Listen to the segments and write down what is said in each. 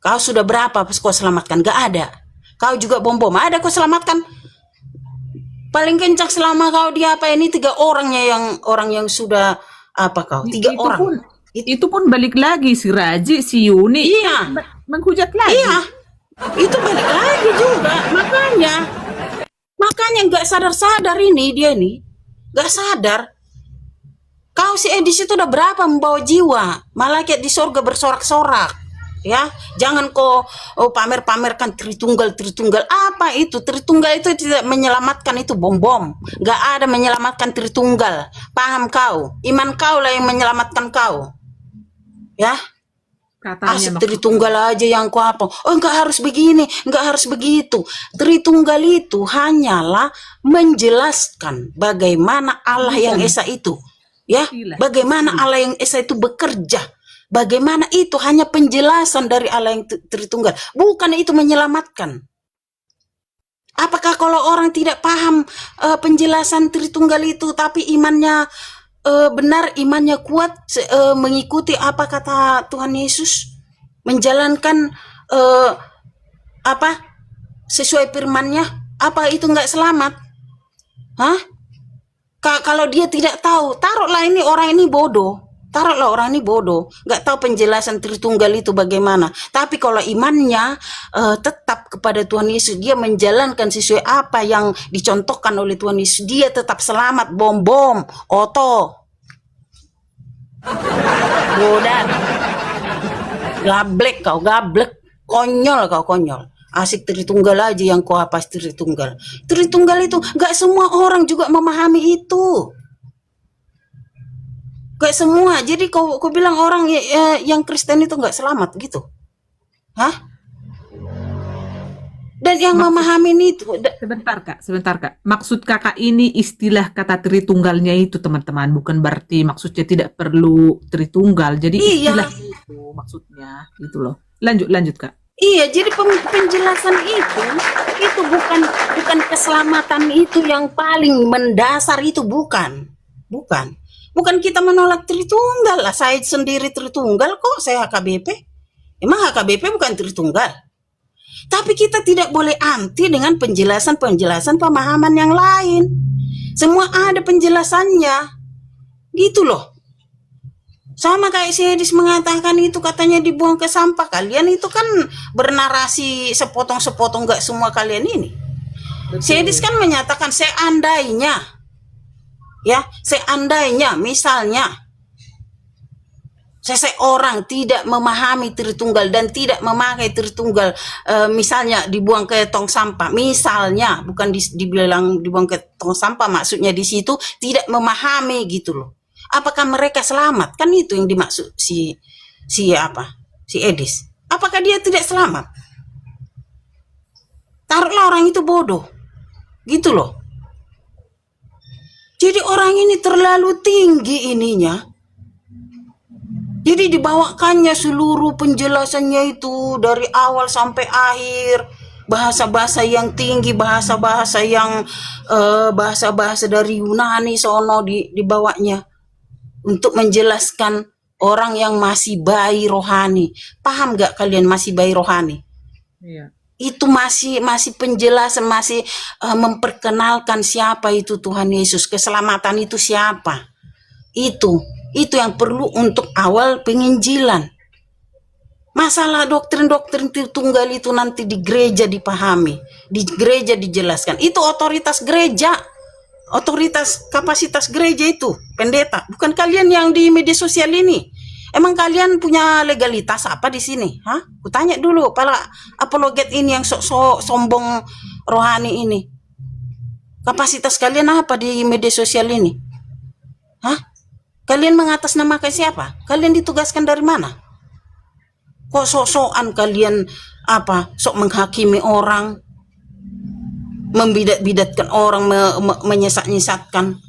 Kau sudah berapa kau selamatkan? Gak ada. Kau juga bom-bom, ada kau selamatkan? Paling kencang selama kau di apa ini 3 orangnya yang orang yang sudah apa kau? 3 Itu orang. pun itu pun balik lagi si Raji, si Yuni Iya, menghujat lagi. iya. Itu balik lagi juga. Makanya nggak sadar-sadar ini dia nih. Nggak sadar. Kau si Edis itu udah berapa membawa jiwa. Malaikat di sorga bersorak-sorak. Ya, jangan kau pamer-pamerkan Tritunggal. Apa itu? Tritunggal itu tidak menyelamatkan, itu bom-bom. Nggak ada menyelamatkan Tritunggal. Paham kau? Iman kau lah yang menyelamatkan kau. Ya, Katanya asik maksudnya. Tritunggal aja yang kau apa? Oh, nggak harus begini, nggak harus begitu. Tritunggal itu hanyalah menjelaskan bagaimana Allah yang Esa itu, ya, bagaimana Allah yang Esa itu bekerja. Bagaimana itu hanya penjelasan dari Allah yang Tritunggal, bukan itu menyelamatkan. Apakah kalau orang tidak paham penjelasan Tritunggal itu, tapi imannya benar, imannya kuat, mengikuti apa kata Tuhan Yesus, menjalankan apa sesuai firman-Nya, apa itu nggak selamat? Hah? Kalau dia tidak tahu, taruhlah ini orang ini bodoh. Taruhlah orang ini bodoh, nggak tahu penjelasan Tritunggal itu bagaimana. Tapi kalau imannya tetap kepada Tuhan Yesus, dia menjalankan sesuai apa yang dicontohkan oleh Tuhan Yesus, dia tetap selamat. Bom-bom, oto. Bodan. Gablek kau, gablek. Konyol kau, konyol. Asik Tritunggal aja yang kau apa Tritunggal. Tritunggal itu nggak semua orang juga memahami itu. Gak semua. Jadi kau bilang orang yang Kristen itu gak selamat gitu. Hah? Dan yang memahami itu. Sebentar kak. Maksud kakak ini istilah kata Tritunggalnya itu teman-teman, bukan berarti maksudnya tidak perlu Tritunggal. Jadi istilah itu maksudnya gitu loh. Lanjut kak. Iya, jadi penjelasan itu bukan keselamatan itu yang paling mendasar, itu bukan. Bukan kita menolak Tritunggal lah. Saya sendiri Tritunggal kok, saya HKBP. Emang HKBP bukan Tritunggal. Tapi kita tidak boleh anti dengan penjelasan pemahaman yang lain. Semua ada penjelasannya. Gitu loh. Sama kayak si Edis mengatakan itu katanya dibuang ke sampah. Kalian itu kan bernarasi sepotong-sepotong, gak semua kalian ini. Si Edis kan menyatakan seandainya. Ya, seandainya misalnya seseorang tidak memahami Tritunggal dan tidak memakai Tritunggal, misalnya dibuang ke tong sampah, misalnya, bukan dibilang dibuang ke tong sampah, maksudnya di situ tidak memahami gitu loh. Apakah mereka selamat? Kan itu yang dimaksud si Edis. Apakah dia tidak selamat? Taruhlah orang itu bodoh, gitu loh. Jadi orang ini terlalu tinggi ininya. Jadi dibawakannya seluruh penjelasannya itu dari awal sampai akhir. Bahasa-bahasa yang tinggi, bahasa-bahasa yang bahasa-bahasa dari Yunani sono dibawanya. Untuk menjelaskan orang yang masih bayi rohani. Paham gak kalian masih bayi rohani? Iya. Itu masih penjelasan, masih memperkenalkan siapa itu Tuhan Yesus, keselamatan itu siapa. Itu yang perlu untuk awal penginjilan. Masalah doktrin-doktrin Tritunggal itu nanti di gereja dipahami, di gereja dijelaskan. Itu otoritas gereja, otoritas kapasitas gereja itu, pendeta. Bukan kalian yang di media sosial ini. Emang kalian punya legalitas apa di sini? Hah? Kutanya dulu, para apologet ini yang sok-sok sombong rohani ini. Kapasitas kalian apa di media sosial ini? Hah? Kalian mengatasnamakan siapa? Kalian ditugaskan dari mana? Kok sok-sokan kalian sok menghakimi orang, membidat-bidatkan orang, menyesat-nyesatkan?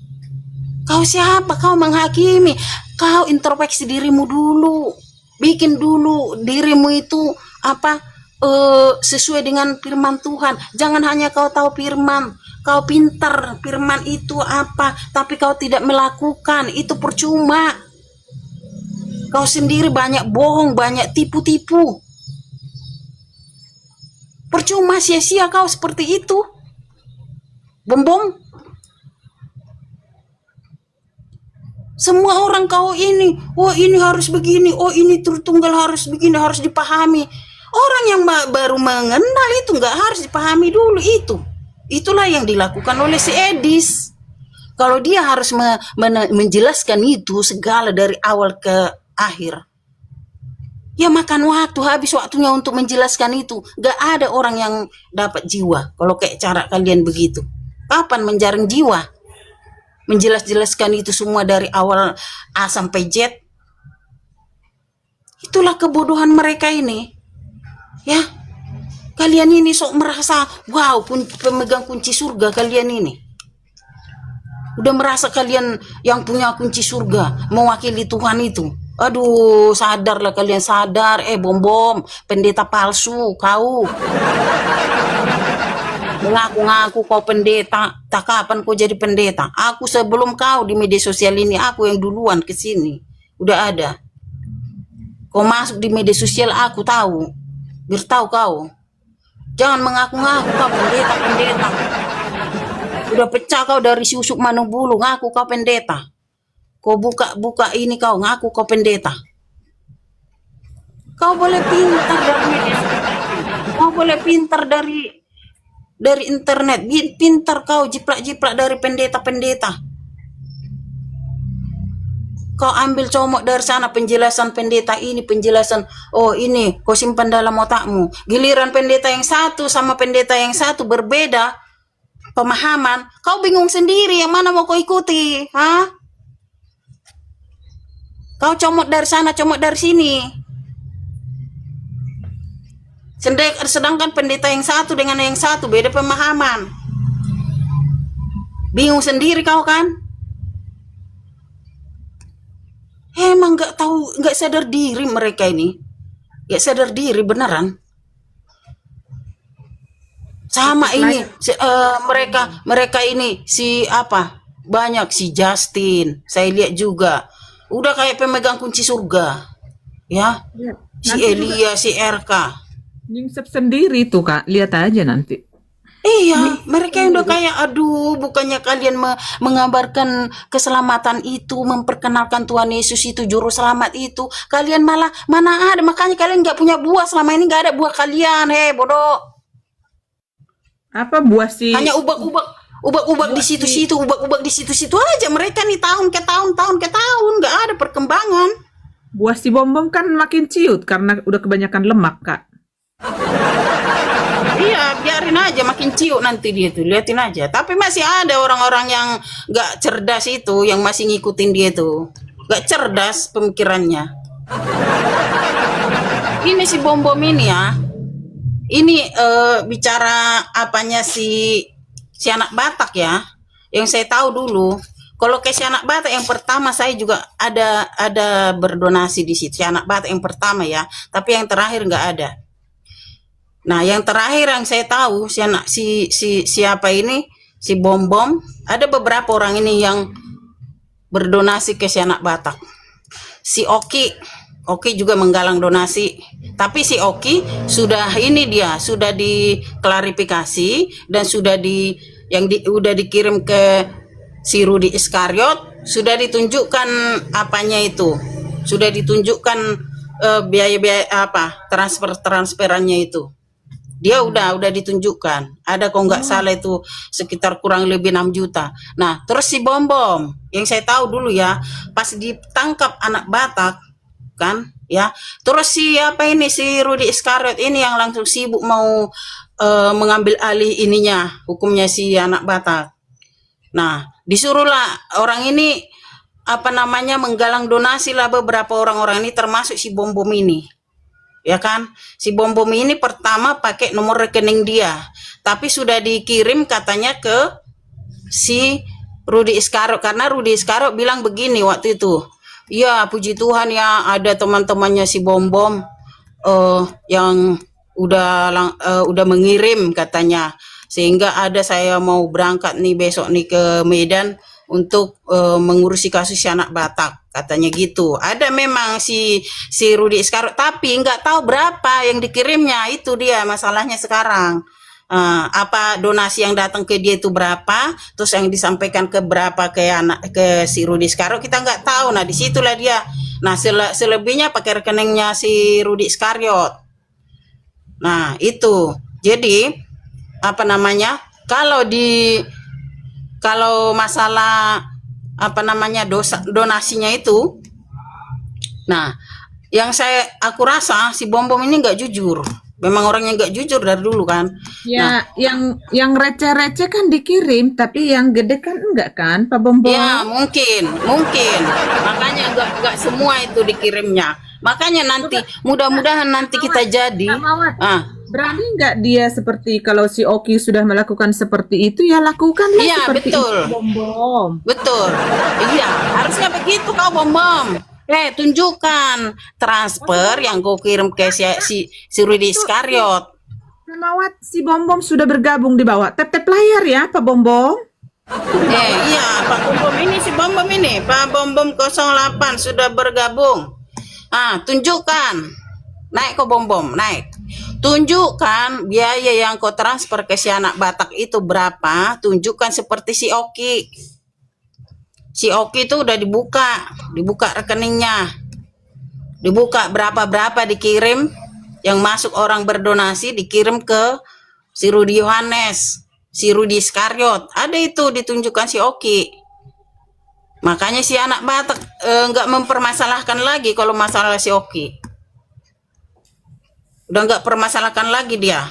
Kau siapa? Kau menghakimi? Kau introspeksi dirimu dulu. Bikin dulu dirimu itu sesuai dengan firman Tuhan. Jangan hanya kau tahu firman, kau pintar firman itu apa, tapi kau tidak melakukan, itu percuma. Kau sendiri banyak bohong, banyak tipu-tipu. Percuma, sia-sia kau seperti itu. Bom-bom. Semua orang kau ini, oh ini harus begini, oh ini Tritunggal harus begini, harus dipahami. Orang yang baru mengenal itu nggak harus dipahami dulu itu. Itulah yang dilakukan oleh si Edis. Kalau dia harus menjelaskan itu segala dari awal ke akhir, ya makan waktu, habis waktunya untuk menjelaskan itu. Gak ada orang yang dapat jiwa kalau kayak cara kalian begitu. Kapan menjaring jiwa? Menjelaskan itu semua dari awal A sampai Z. Itulah kebodohan mereka ini. Ya, kalian ini sok merasa, wow, pemegang kunci surga kalian ini. Udah merasa kalian yang punya kunci surga, mewakili Tuhan itu. Aduh, sadarlah kalian, sadar. Bom-bom, pendeta palsu kau. Mengaku-ngaku kau pendeta, tak kapan kau jadi pendeta. Aku sebelum kau di media sosial ini, aku yang duluan ke sini. Udah ada. Kau masuk di media sosial, aku tahu. Biar tahu kau. Jangan mengaku-ngaku kau pendeta. Udah pecah kau dari si usuk manung bulu, ngaku kau pendeta. Kau buka ini kau, ngaku kau pendeta. Kau boleh pintar dari media sosial. Kau boleh pintar dari internet. Pintar kau jiplak-jiplak dari pendeta-pendeta. Kau ambil comok dari sana, penjelasan pendeta ini, penjelasan, oh ini kau simpan dalam otakmu. Giliran pendeta yang satu sama pendeta yang satu berbeda pemahaman, kau bingung sendiri yang mana mau kau ikuti, ha? Kau comot dari sana, comot dari sini. Sedangkan pendeta yang satu dengan yang satu beda pemahaman. Bingung sendiri kau kan? Emang nggak tahu, nggak sadar diri mereka ini, nggak sadar diri beneran. Sama ini mereka ini si apa, banyak si Justin saya lihat juga udah kayak pemegang kunci surga ya, si Elia, si RK nyingsep sendiri tuh Kak, lihat aja nanti. Iya, mereka yang udah kayak, aduh, bukannya kalian mengabarkan keselamatan itu, memperkenalkan Tuhan Yesus itu, juru selamat itu, kalian malah mana ada, makanya kalian nggak punya buah selama ini, nggak ada buah kalian, bodoh. Apa buah sih? Hanya ubak-ubak di situ-situ, ubak-ubak di situ-situ aja mereka nih, tahun ke tahun, nggak ada perkembangan. Buah si bom-bom kan makin ciut karena udah kebanyakan lemak Kak. Iya, biarin aja makin ciut nanti dia tuh, liatin aja. Tapi masih ada orang-orang yang nggak cerdas itu, yang masih ngikutin dia tuh, nggak cerdas pemikirannya. Ini si bom-bom ini ya. Ini bicara apanya si anak Batak ya, yang saya tahu dulu. Kalau ke si anak Batak yang pertama saya juga ada berdonasi di situ, si anak Batak yang pertama ya, tapi yang terakhir nggak ada. Nah, yang terakhir yang saya tahu siapa ini, si bom-bom, ada beberapa orang ini yang berdonasi ke si anak Batak. Si Oki juga menggalang donasi, tapi si Oki sudah diklarifikasi dan udah dikirim ke si Rudy Iskariot, sudah ditunjukkan apanya itu, sudah ditunjukkan biaya-biaya apa transferannya itu, dia udah ditunjukkan, ada kok nggak salah itu sekitar kurang lebih 6 juta. Nah, terus si bom-bom yang saya tahu dulu ya, pas ditangkap anak Batak kan ya, terus si Rudy Iskariot ini yang langsung sibuk mau mengambil alih ininya, hukumnya si anak Batak. Nah, disuruhlah orang ini menggalang donasi lah, beberapa orang-orang ini termasuk si bom-bom ini ya kan. Si bom-bom ini pertama pakai nomor rekening dia, tapi sudah dikirim katanya ke si Rudy Iskariot, karena Rudy Iskariot bilang begini waktu itu, ya puji Tuhan ya, ada teman-temannya si bom-bom yang udah mengirim katanya, sehingga saya mau berangkat nih besok nih ke Medan untuk mengurusi kasus si anak Batak katanya gitu. Ada memang si Rudi Iskarot, tapi nggak tahu berapa yang dikirimnya, itu dia masalahnya sekarang. Apa donasi yang datang ke dia itu berapa, terus yang disampaikan ke berapa ke si Rudi Iskarot kita nggak tahu. Nah disitulah dia. Nah selebihnya pakai rekeningnya si Rudi Iskarot. Nah itu jadi apa namanya, kalau masalah apa namanya donasinya itu, nah yang aku rasa si Bom Bom ini nggak jujur. Memang orangnya nggak jujur dari dulu kan. Ya, yang receh-receh kan dikirim, tapi yang gede kan enggak kan, Pak Bom Bom? Ya mungkin. Makanya nggak semua itu dikirimnya. Makanya nanti mudah-mudahan nanti kita jadi. Berani nggak dia seperti kalau si Oki sudah melakukan seperti itu, ya lakukanlah Iya, seperti betul. itu, Bom Bom. Betul. Iya, harusnya begitu kau Bom Bom. Tunjukkan transfer yang kau kirim ke si Rudi Iskarot. Memawat si Bom Bom sudah bergabung di bawah. Tap-tap layar ya, Pak Bom Bom. Iya, Pak Bom Bom ini, si Bom Bom ini, Pak Bom Bom 08 sudah bergabung. Tunjukkan. Naik kau Bom Bom, naik. Tunjukkan biaya yang kau transfer ke si anak Batak itu berapa. Tunjukkan seperti si Oki. Si Oki itu udah dibuka rekeningnya. Dibuka berapa dikirim, yang masuk orang berdonasi dikirim ke si Rudi Yohanes, si Rudi Iskarot. Ada itu ditunjukkan si Oki. Makanya si anak Batak nggak mempermasalahkan lagi kalau masalah si Oki. Udah nggak permasalahkan lagi dia.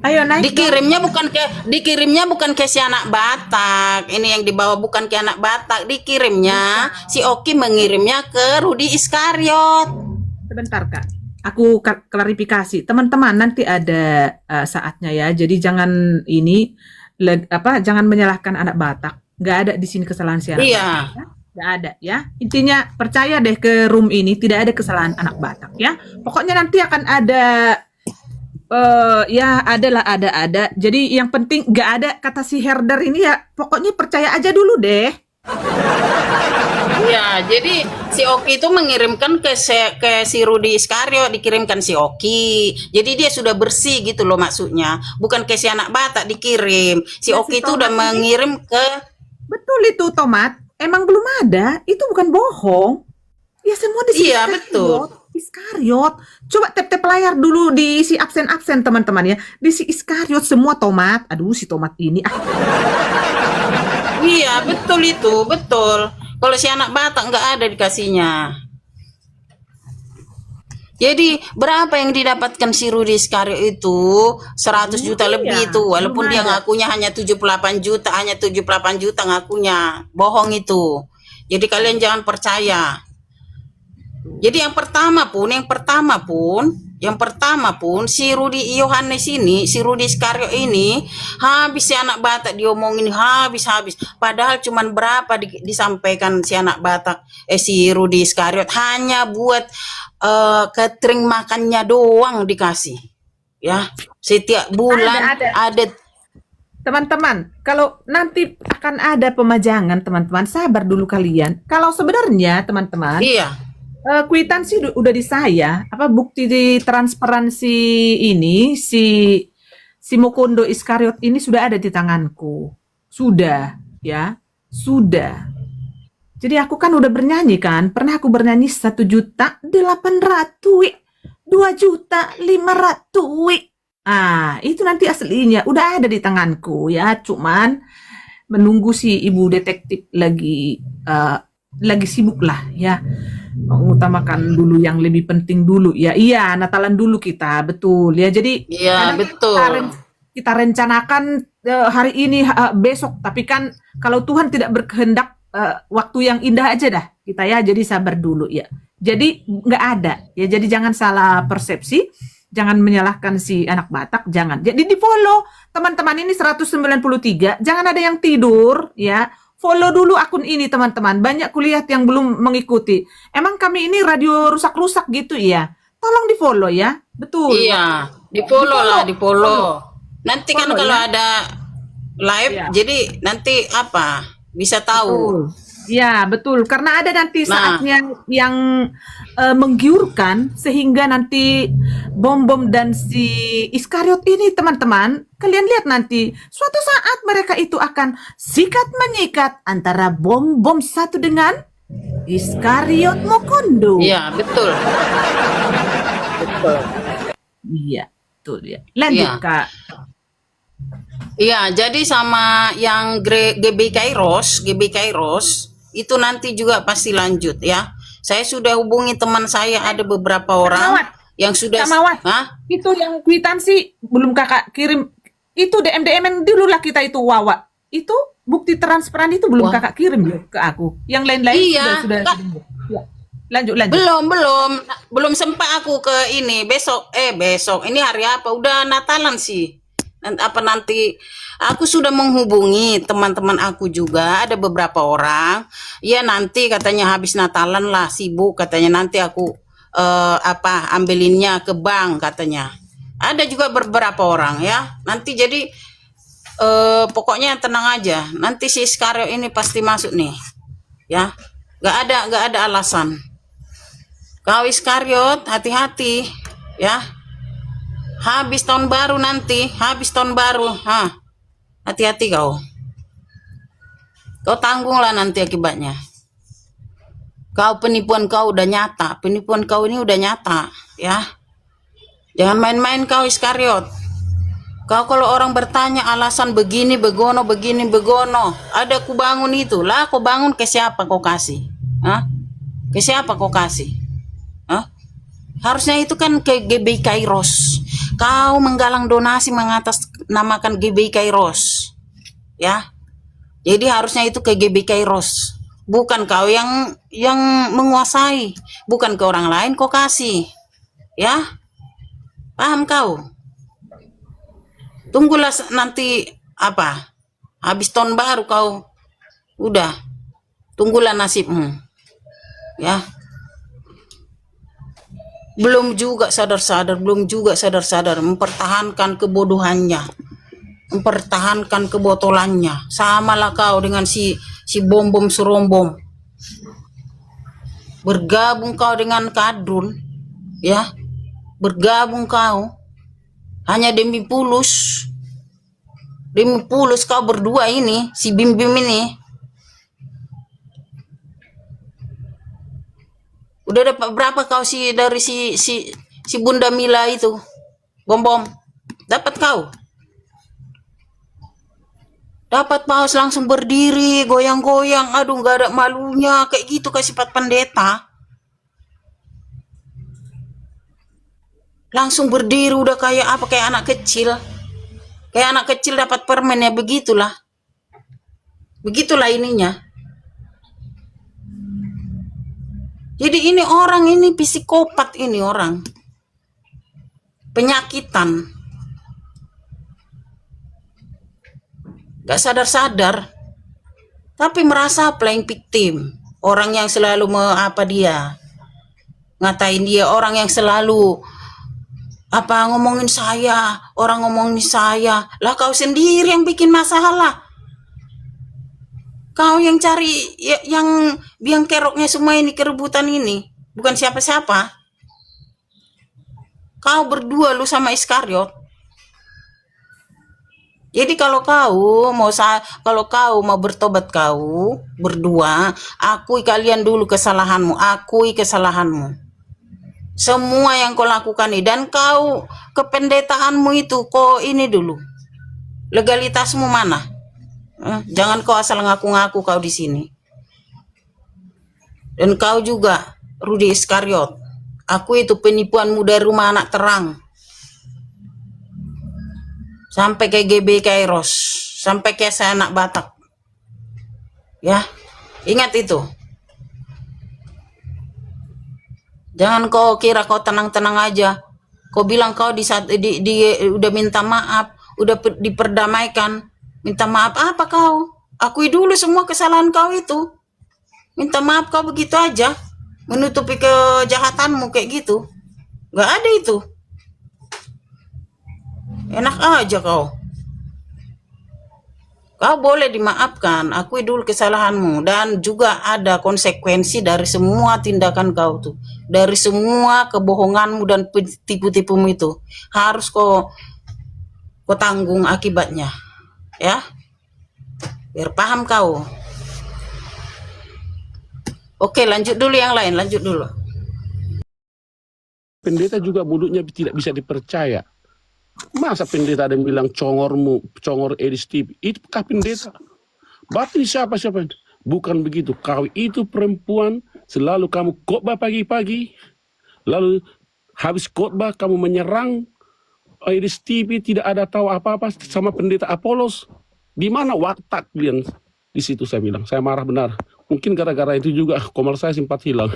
Ayo naik. Dikirimnya bukan ke si anak Batak. Ini yang dibawa bukan ke anak Batak. Dikirimnya si Oki mengirimnya ke Rudi Iskarot. Sebentar Kak, aku klarifikasi. Teman-teman nanti ada saatnya ya. Jadi jangan jangan menyalahkan anak Batak. Nggak ada di sini kesalahan si anak Batak. Ya? Nggak ada ya. Intinya percaya deh ke room ini tidak ada kesalahan anak Batak ya. Pokoknya nanti akan ada ya ada. Jadi yang penting nggak ada kata si herder ini ya. Pokoknya percaya aja dulu deh. Ya, jadi si Oki itu mengirimkan ke si Rudi Iskarot, dikirimkan si Oki. Jadi dia sudah bersih gitu loh maksudnya. Bukan ke si anak Batak dikirim. Si Ya, Oki si itu udah Tomat mengirim ke. Betul itu Tomat. Emang belum ada. Itu bukan bohong. Ya semua di sini. Iya, betul. Iskariot. Coba tap-tap layar dulu di si absen-absen teman-teman ya. Di si Iskariot semua Tomat. Aduh si Tomat ini. Iya, betul itu, betul. Kalau si anak Batak nggak ada dikasihnya. Jadi berapa yang didapatkan si Rudi Iskarot itu? 100 juta lebih itu. Walaupun dia ngakunya hanya 78 juta, ngakunya. Bohong itu. Jadi kalian jangan percaya. Jadi yang pertama pun si Rudi Yohanes ini, si Rudi Iskarot ini habis si anak Batak diomongin habis. Padahal cuman berapa disampaikan si anak Batak si Rudi Iskarot hanya buat catering makannya doang dikasih. Ya, setiap bulan ada. Teman-teman, kalau nanti akan ada pemajangan, teman-teman sabar dulu kalian. Kalau sebenarnya teman-teman, Iya. Kwitansi udah di saya, bukti di transparansi ini si Mukondo Iskariot ini sudah ada di tanganku. Sudah, ya. Sudah. Jadi aku kan udah bernyanyi kan, pernah aku bernyanyi 1.800.000, 2.500.000. Itu nanti aslinya udah ada di tanganku ya, cuman menunggu si ibu detektif lagi sibuk lah ya. Mengutamakan dulu yang lebih penting dulu ya. Iya, Natalan dulu kita, betul ya. Jadi iya, betul. Kita rencanakan hari ini besok, tapi kan kalau Tuhan tidak berkehendak waktu yang indah aja dah kita ya. Jadi sabar dulu ya. Jadi nggak ada ya. Jadi jangan salah persepsi, jangan menyalahkan si anak Batak, jangan. Jadi di follow teman-teman ini 193, jangan ada yang tidur ya. Follow dulu akun ini teman-teman. Banyak kuliah yang belum mengikuti. Emang kami ini radio rusak-rusak gitu ya. Tolong di follow ya. Betul. Iya, di follow. Nanti kan kalau ada live, Ya. jadi nanti apa bisa tahu. Betul. Ya, betul. Karena ada nanti Nah, saatnya yang menggiurkan sehingga nanti bom-bom dan si Iskariot ini teman-teman, kalian lihat nanti suatu saat mereka itu akan sikat menyikat antara bom-bom satu dengan Iskariot Mokondo. iya betul. Betul. Iya, betul ya. Lanjut, Iya. Kak. Iya, jadi sama yang GB Kairos itu nanti juga pasti lanjut ya. Saya sudah hubungi teman saya, ada beberapa Kak orang Mawat, yang sudah. Kak Mawat, Hah? itu yang kwitansi belum Kakak kirim. Itu DM-DM dulu lah kita itu Wawa. Itu bukti transparan itu belum Wah, Kakak kirim loh ke aku. Yang lain-lain iya, sudah. Kak. Ya. Lanjut, lanjut. Belum sempat aku ke ini besok. Ini hari apa? Udah Natalan sih. Nanti aku sudah menghubungi teman-teman aku juga, ada beberapa orang. Ya nanti katanya habis Natalan lah sibuk katanya, nanti aku ambilinnya ke bank katanya. Ada juga beberapa orang ya. Nanti jadi pokoknya tenang aja. Nanti si Iskariot ini pasti masuk nih. Ya. Gak ada alasan. Kau Iskariot, hati-hati ya. Habis tahun baru nanti, hati-hati kau. Kau tanggunglah nanti akibatnya. Penipuan kau udah nyata, penipuan kau ini udah nyata, ya. Jangan main-main kau Iskariot. Kau kalau orang bertanya alasan begini begono, ada ku bangun itu, lah kau bangun ke siapa kau kasih? Hah? Ke siapa kau kasih? Hah? Harusnya itu kan ke GBI Kairos. Kau menggalang donasi mengatasnamakan GBI Kairos. Ya. Jadi harusnya itu ke GBI Kairos. Bukan kau yang menguasai. Bukan ke orang lain kau kasih. Ya. Paham kau? Tunggulah nanti apa? Habis tahun baru kau udah. Tunggulah nasibmu. Ya. Belum juga sadar-sadar mempertahankan kebodohannya, mempertahankan kebotolannya. Samalah kau dengan si bom-bom serombom. Bergabung kau dengan kadrun, ya. Bergabung kau hanya demi pulus kau berdua ini, si Bim-Bim ini. Udah dapat berapa kau dari si Bunda Mila itu? Bom-bom. Dapat kau? Dapat paus langsung berdiri, goyang-goyang. Aduh, gak ada malunya. Kayak gitu kayak sifat pendeta. Langsung berdiri udah kayak apa? Kayak anak kecil. Kayak anak kecil dapat permen ya, begitulah. Begitulah ininya. Jadi ini orang ini psikopat, ini orang. Penyakitan. Gak sadar-sadar. Tapi merasa playing victim. Orang yang selalu ngatain dia, orang yang selalu ngomongin saya, orang ngomongin saya. Lah kau sendiri yang bikin masalah. Kau yang cari yang biang keroknya semua ini, kerebutan ini. Bukan siapa-siapa. Kau berdua lu sama Iskariot. Jadi kalau kau mau bertobat kau berdua, akui kalian dulu kesalahanmu, Semua yang kau lakukan ini, dan kau kependetaanmu itu kau ini dulu. Legalitasmu mana? Jangan kau asal ngaku-ngaku kau di sini. Dan kau juga, Rudi Iskariot, aku itu penipuanmu dari rumah anak terang sampai ke GB Kairos, sampai ke anak Batak. Ya, ingat itu. Jangan kau kira kau tenang-tenang aja. Kau bilang kau udah minta maaf, udah diperdamaikan. Minta maaf apa kau? Akui dulu semua kesalahan kau itu. Minta maaf kau begitu aja. Menutupi kejahatanmu kayak gitu. Gak ada itu. Enak aja kau. Kau boleh dimaafkan, akui dulu kesalahanmu, dan juga ada konsekuensi dari semua tindakan kau tuh, dari semua kebohonganmu dan tipu-tipumu itu harus kau tanggung akibatnya, ya. Biar paham kau. Oke, lanjut dulu yang lain, lanjut dulu. Pendeta juga mulutnya tidak bisa dipercaya. Masa pendeta ada yang bilang congormu, congor Edis TV, itu kah pendeta? Berarti siapa? Bukan begitu. Kau itu perempuan, selalu kamu khotbah pagi-pagi, lalu habis khotbah kamu menyerang Edis TV, tidak ada tahu apa-apa sama pendeta Apolos. Di mana watak kalian? Di situ saya bilang, saya marah benar. Mungkin gara-gara itu juga komal saya sempat hilang.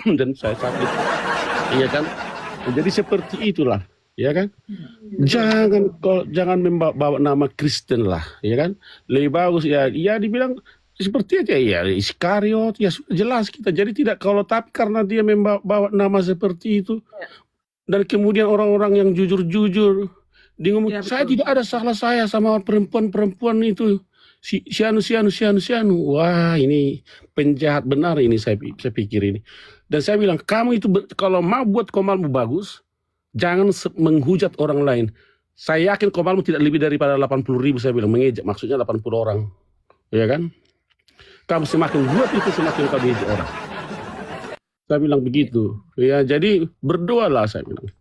Dan saya sakit. Iya kan? Jadi seperti itulah, ya kan? Jangan membawa nama Kristen lah, ya kan? Lebih bagus ya dibilang seperti itu ya Iskariot, ya sudah jelas kita. Jadi tidak tapi karena dia membawa nama seperti itu, dan kemudian orang-orang yang jujur-jujur dia ngomong, Ya, saya betul. tidak ada salah saya sama perempuan-perempuan itu. Si anu. Wah, ini penjahat benar ini saya pikir ini. Dan saya bilang, kamu itu kalau mau buat komalmu bagus, jangan menghujat orang lain. Saya yakin komalmu tidak lebih daripada 80.000, saya bilang, mengejek maksudnya 80 orang. Ya kan? Kamu semakin buat itu, semakin kau diejek orang. Saya bilang begitu. Ya, jadi berdoalah, saya bilang.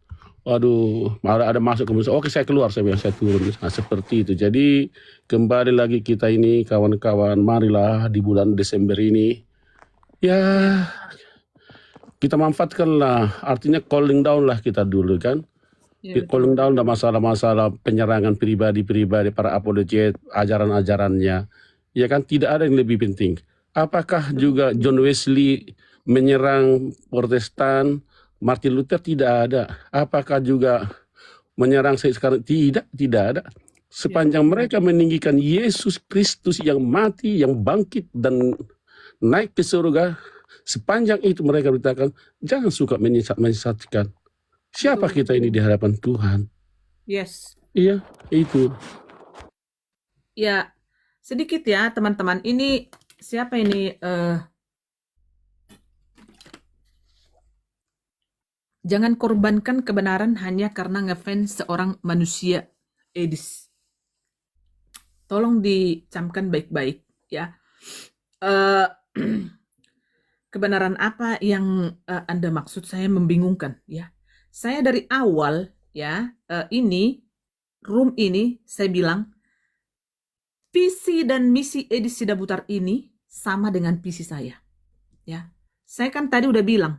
Waduh, ada masuk ke musuh. Oke, saya keluar, saya bilang, saya turun. Nah, seperti itu. Jadi kembali lagi kita ini, kawan-kawan, marilah di bulan Desember ini, ya kita manfaatkanlah. Artinya calling down lah kita dulu kan. Ya, Calling down dan masalah-masalah penyerangan pribadi-pribadi, para apologet, ajaran-ajarannya. Ya kan, tidak ada yang lebih penting. Apakah juga John Wesley menyerang Protestan, Martin Luther? Tidak ada. Apakah juga menyerang saya sekarang? Tidak ada. Sepanjang mereka meninggikan Yesus Kristus yang mati, yang bangkit dan naik ke surga, sepanjang itu mereka beritakan, jangan suka menyesatkan. Siapa kita ini di hadapan Tuhan? Yes. Iya, itu. Ya, sedikit ya teman-teman. Ini siapa ini? Jangan korbankan kebenaran hanya karena ngefans seorang manusia. Edis. Tolong dicamkan baik-baik ya. Kebenaran apa yang Anda maksud? Saya membingungkan ya. Saya dari awal ya, room ini saya bilang visi dan misi Edis Sidabutar ini sama dengan visi saya. Ya. Saya kan tadi udah bilang,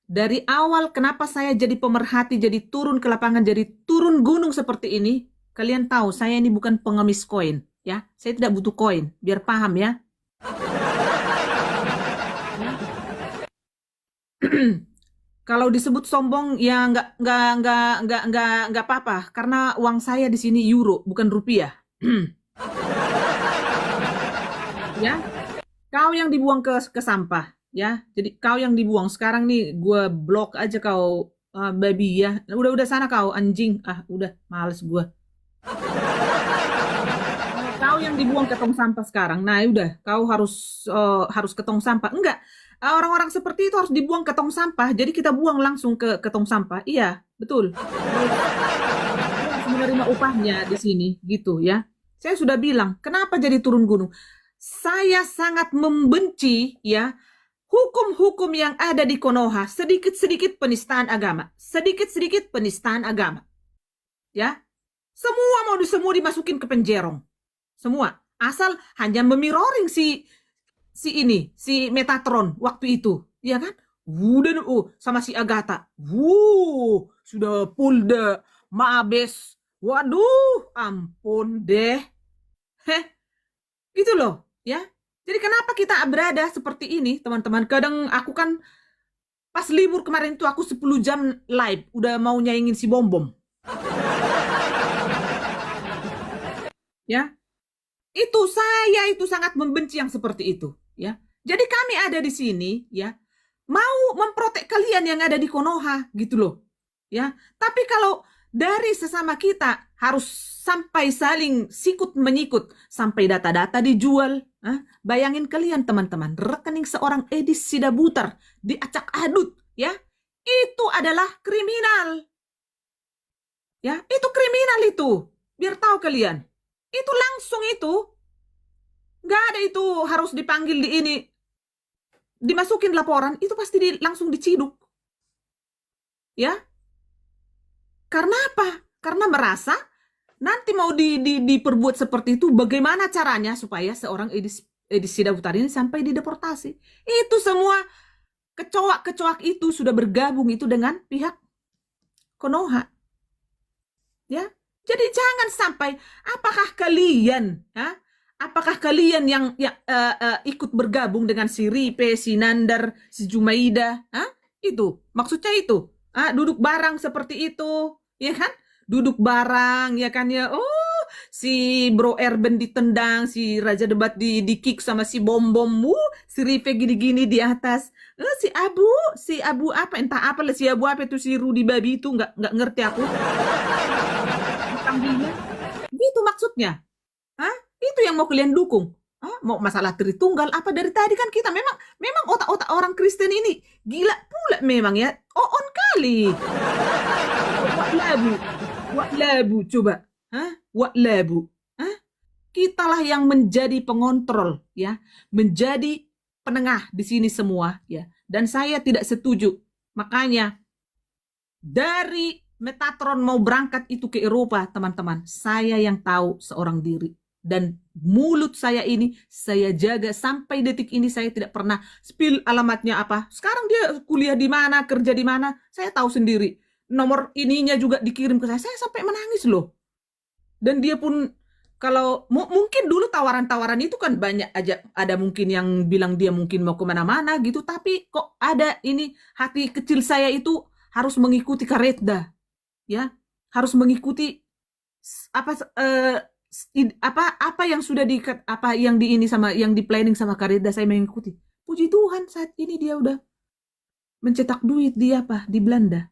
dari awal kenapa saya jadi pemerhati, jadi turun ke lapangan, jadi turun gunung seperti ini. Kalian tahu, saya ini bukan pengemis koin. Ya, saya tidak butuh koin. Biar paham ya. Kalau disebut sombong ya nggak apa-apa, karena uang saya di sini euro bukan rupiah. Ya, kau yang dibuang ke sampah, ya. Jadi kau yang dibuang sekarang nih, gue blok aja kau, babi ya. Udah sana kau anjing, udah males gue. Kau yang dibuang ke tong sampah sekarang, nah udah kau harus ke tong sampah. Enggak. Orang-orang seperti itu harus dibuang ke tong sampah. Jadi kita buang langsung ke tong sampah. Iya, betul. Harus menerima upahnya di sini, gitu ya. Saya sudah bilang, kenapa jadi turun gunung? Saya sangat membenci ya hukum-hukum yang ada di Konoha. Sedikit-sedikit penistaan agama. Sedikit-sedikit penistaan agama. Ya, semua mau dimasukin ke penjerong. Semua. Asal hanya memiroring si Metatron waktu itu, ya kan? Udah sama si Agatha. Sudah Pulda, Maabes. Waduh, ampun deh. Gitu loh, ya. Jadi kenapa kita berada seperti ini, teman-teman? Kadang aku kan pas libur kemarin itu aku 10 jam live, udah mau nyaingin si Bom-Bom. Ya. Saya itu sangat membenci yang seperti itu, ya. Jadi kami ada di sini, ya, mau memprotek kalian yang ada di Konoha, gitu loh, ya. Tapi kalau dari sesama kita harus sampai saling sikut menyikut, sampai data-data dijual. Bayangin kalian teman-teman, rekening seorang Edis Sidabutar diacak adut, ya, itu adalah kriminal. Ya, itu kriminal itu. Biar tahu kalian. Itu langsung itu. Nggak ada itu harus dipanggil di ini. Dimasukin laporan, itu pasti langsung diciduk. Ya. Karena apa? Karena merasa nanti mau diperbuat seperti itu, bagaimana caranya supaya seorang Edis Sidabutar ini sampai dideportasi. Itu semua kecoak-kecoak itu sudah bergabung itu dengan pihak Konoha. Ya. Jadi jangan sampai apakah kalian yang ikut bergabung dengan si Ripe, si Nandar, si Jumaida, itu maksudnya itu, duduk barang seperti itu, ya kan? Duduk barang, ya kan ya? Oh, si Bro Erben ditendang, si Raja Debat di kick sama si Bom, si Ripe gini-gini di atas, si Abu apa entah apa lah, si Abu apa itu, si Rudi Babi itu nggak ngerti aku. Gitu maksudnya. Itu yang mau kalian dukung. Mau masalah Tritunggal apa, dari tadi kan kita memang otak-otak orang Kristen ini gila pula memang ya. On kali. Wak labu coba. Wak labu. Kitalah yang menjadi pengontrol ya, menjadi penengah di sini semua ya. Dan saya tidak setuju. Makanya dari Metatron mau berangkat itu ke Eropa, teman-teman, saya yang tahu seorang diri. Dan mulut saya ini saya jaga sampai detik ini, saya tidak pernah spill alamatnya apa. Sekarang dia kuliah di mana, kerja di mana, saya tahu sendiri. Nomor ininya juga dikirim ke saya sampai menangis loh. Dan dia pun kalau mungkin dulu tawaran-tawaran itu kan banyak aja, ada mungkin yang bilang dia mungkin mau kemana-mana gitu, tapi kok ada ini hati kecil saya itu harus mengikuti Karetda. Ya, harus mengikuti apa yang sudah yang di ini sama yang di planning sama Karetda, saya mengikuti. Puji Tuhan saat ini dia udah mencetak duit di Belanda.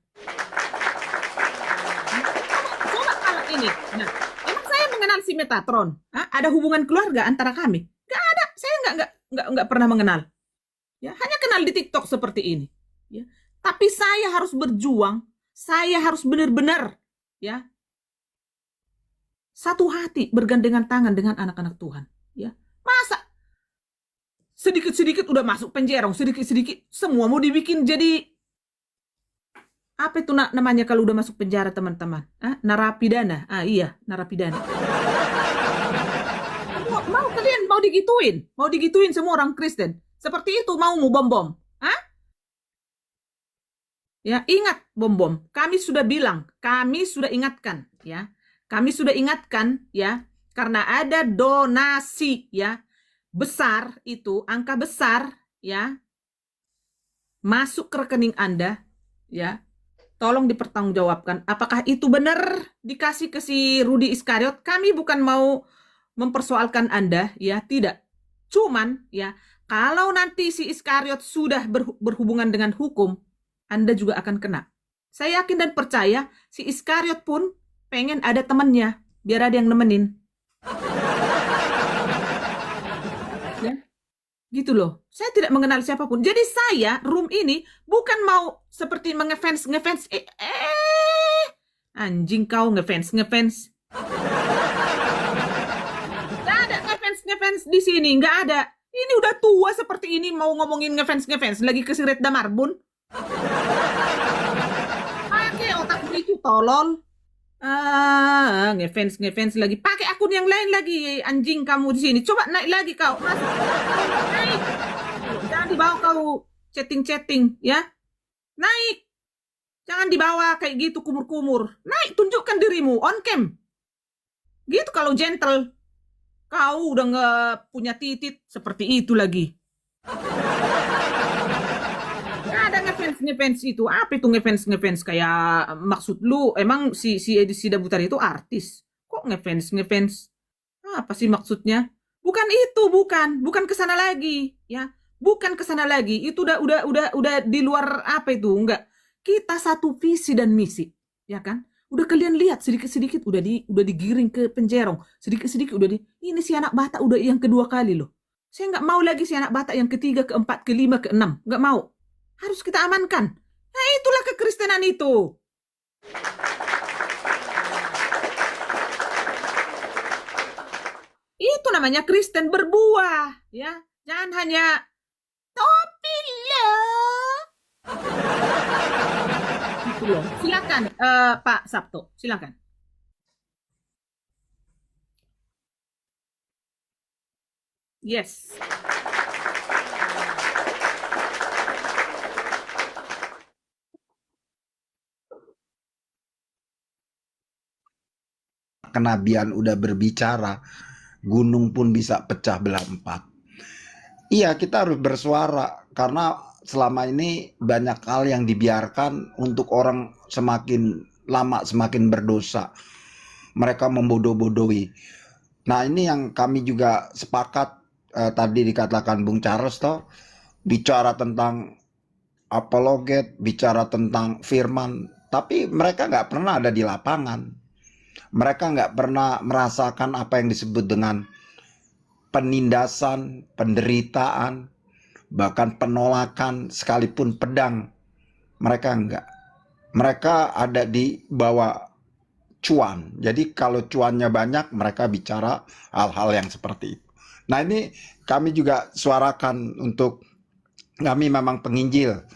Coba kalau ini. Nah, emang saya mengenal si Metatron? Ada hubungan keluarga antara kami? Gak ada. Saya nggak pernah mengenal. Ya, hanya kenal di TikTok seperti ini. Ya, tapi saya harus berjuang. Saya harus benar-benar ya satu hati, bergandengan tangan dengan anak-anak Tuhan. Ya, masa sedikit-sedikit udah masuk penjara, sedikit-sedikit semua mau dibikin jadi apa itu namanya kalau udah masuk penjara, teman-teman? Narapidana. Iya, narapidana. Mau kalian mau digituin semua orang Kristen seperti itu, mau bom-bom. Ya, ingat bom-bom. Kami sudah bilang, kami sudah ingatkan ya. Kami sudah ingatkan ya, karena ada donasi ya besar itu, angka besar ya masuk ke rekening Anda ya. Tolong dipertanggungjawabkan. Apakah itu benar dikasih ke si Rudi Iskariot? Kami bukan mau mempersoalkan Anda ya, tidak. Cuman ya, kalau nanti si Iskariot sudah berhubungan dengan hukum, Anda juga akan kena. Saya yakin dan percaya si Iskariot pun pengen ada temannya, biar ada yang nemenin. Ya, gitu loh. Saya tidak mengenal siapapun. Jadi saya, room ini, bukan mau seperti ngefans. Anjing kau ngefans. Gak ada ngefans di sini, nggak ada. Ini udah tua seperti ini mau ngomongin ngefans lagi ke Siret Damarbun. Pakai otak itu tolol. Ngefans lagi. Pakai akun yang lain lagi, anjing kamu di sini. Coba naik lagi kau. Naik. Jangan dibawa kau chatting ya. Naik. Jangan dibawa kayak gitu kumur-kumur. Naik, tunjukkan dirimu on cam. Gitu kalau gentle. Kau udah nggak punya titit seperti itu lagi. Ngefans itu apa itu ngefans kayak maksud lu emang si Edis Sidabutar itu artis, kok ngefans apa sih maksudnya? Bukan kesana lagi ya, bukan kesana lagi, itu udah di luar apa itu, enggak, kita satu visi dan misi ya kan, Udah kalian lihat sedikit-sedikit udah digiring ke penjerong, sedikit-sedikit ini si anak Batak udah yang kedua kali loh. Saya nggak mau lagi si anak Batak yang ketiga, keempat, kelima, keenam, nggak mau. Harus kita amankan. Nah itulah kekristenan itu. Itu namanya Kristen berbuah, ya. Jangan hanya topi loh. Gitu loh. Silakan, Pak Sabto, silakan. Yes. Kenabian udah berbicara, gunung pun bisa pecah belah 4. Iya, kita harus bersuara karena selama ini banyak hal yang dibiarkan untuk orang semakin lama semakin berdosa. Mereka membodoh-bodohi. Nah, ini yang kami juga sepakat tadi dikatakan Bung Charles toh, bicara tentang apologet, bicara tentang firman, tapi mereka nggak pernah ada di lapangan. Mereka nggak pernah merasakan apa yang disebut dengan penindasan, penderitaan, bahkan penolakan, sekalipun pedang. Mereka enggak. Mereka ada di bawah cuan. Jadi kalau cuannya banyak, mereka bicara hal-hal yang seperti itu. Nah ini kami juga suarakan untuk kami memang penginjil,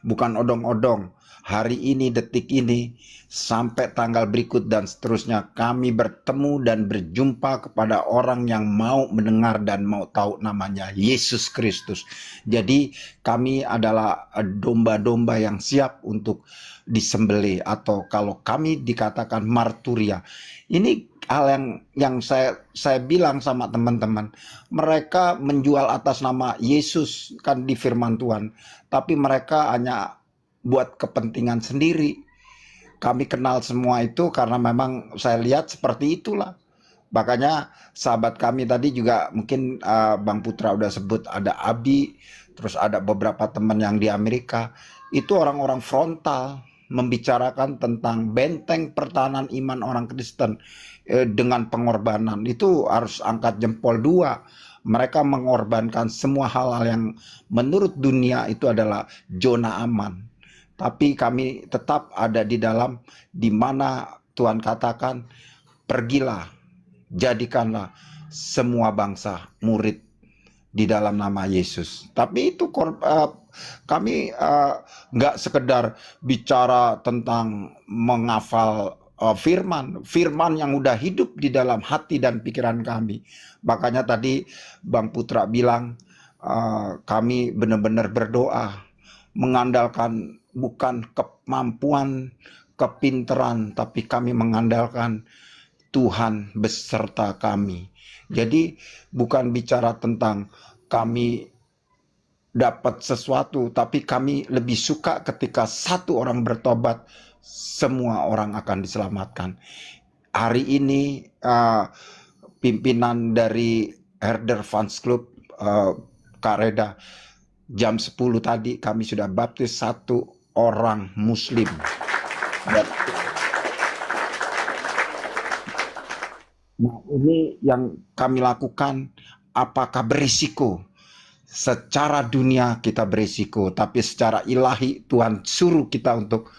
bukan odong-odong. Hari ini, detik ini, sampai tanggal berikut dan seterusnya, kami bertemu dan berjumpa kepada orang yang mau mendengar dan mau tahu namanya Yesus Kristus. Jadi kami adalah domba-domba yang siap untuk disembelih, atau kalau kami dikatakan marturia. Ini hal yang saya bilang sama teman-teman, mereka menjual atas nama Yesus kan di firman Tuhan, tapi mereka hanya buat kepentingan sendiri. Kami kenal semua itu karena memang saya lihat seperti itulah. Makanya sahabat kami tadi juga mungkin Bang Putra udah sebut, ada Abi, terus ada beberapa teman yang di Amerika. Itu orang-orang frontal membicarakan tentang benteng pertahanan iman orang Kristen dengan pengorbanan. Itu harus angkat jempol 2. Mereka mengorbankan semua hal-hal yang menurut dunia itu adalah zona aman. Tapi kami tetap ada di dalam, di mana Tuhan katakan, pergilah, jadikanlah semua bangsa murid di dalam nama Yesus. Tapi itu kami nggak sekedar bicara tentang menghafal firman yang udah hidup di dalam hati dan pikiran kami. Makanya tadi Bang Putra bilang, kami benar-benar berdoa, mengandalkan bukan kemampuan, kepinteran, tapi kami mengandalkan Tuhan beserta kami. Jadi bukan bicara tentang kami dapat sesuatu, tapi kami lebih suka ketika satu orang bertobat, semua orang akan diselamatkan. Hari ini pimpinan dari Herder Fans Club, Kak Reda, jam 10 tadi kami sudah baptis 1 orang Muslim. Nah ini yang kami lakukan. Apakah berisiko? Secara dunia kita berisiko, tapi secara ilahi Tuhan suruh kita untuk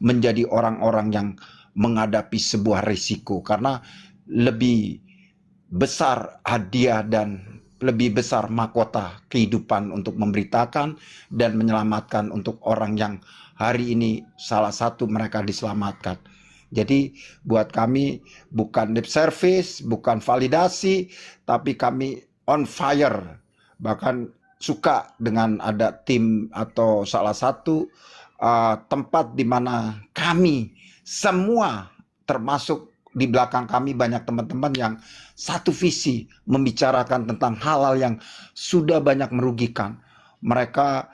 menjadi orang-orang yang menghadapi sebuah risiko, karena lebih besar hadiah dan lebih besar mahkota kehidupan untuk memberitakan dan menyelamatkan untuk orang yang hari ini salah satu mereka diselamatkan. Jadi buat kami bukan lip service, bukan validasi, tapi kami on fire. Bahkan suka dengan ada tim atau salah satu tempat di mana kami semua, termasuk di belakang kami banyak teman-teman yang satu visi, membicarakan tentang hal-hal yang sudah banyak merugikan. Mereka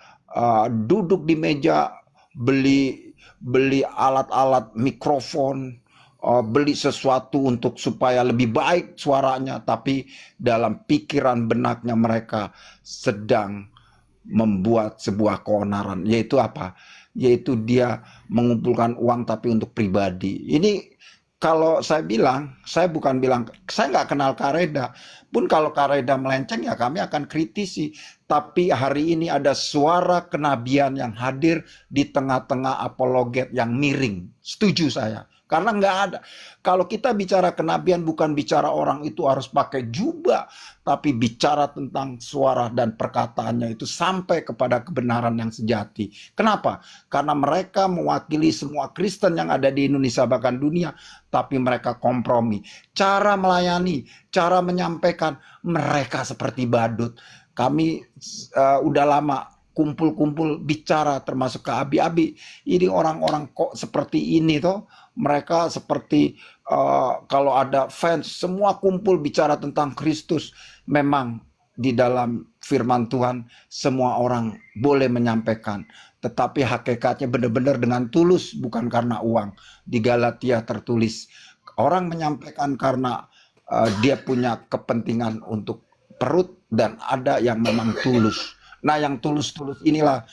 duduk di meja, beli alat-alat mikrofon, beli sesuatu untuk supaya lebih baik suaranya, tapi dalam pikiran benaknya mereka sedang membuat sebuah keonaran, yaitu apa? Yaitu dia mengumpulkan uang tapi untuk pribadi. Ini kalau saya bilang, saya bukan bilang, saya nggak kenal Kareda. Pun kalau Kareda melenceng ya kami akan kritisi. Tapi hari ini ada suara kenabian yang hadir di tengah-tengah apologet yang miring. Setuju saya. Karena nggak ada. Kalau kita bicara kenabian bukan bicara orang itu harus pakai jubah. Tapi bicara tentang suara dan perkataannya itu sampai kepada kebenaran yang sejati. Kenapa? Karena mereka mewakili semua Kristen yang ada di Indonesia bahkan dunia. Tapi mereka kompromi. Cara melayani, cara menyampaikan, mereka seperti badut. Kami udah lama kumpul-kumpul bicara termasuk ke Abi-Abi. Ini orang-orang kok seperti ini toh. Mereka seperti kalau ada fans semua kumpul bicara tentang Kristus. Memang di dalam firman Tuhan semua orang boleh menyampaikan. Tetapi hakikatnya benar-benar dengan tulus bukan karena uang. Di Galatia tertulis orang menyampaikan karena dia punya kepentingan untuk perut dan ada yang memang tulus. Nah yang tulus-tulus inilah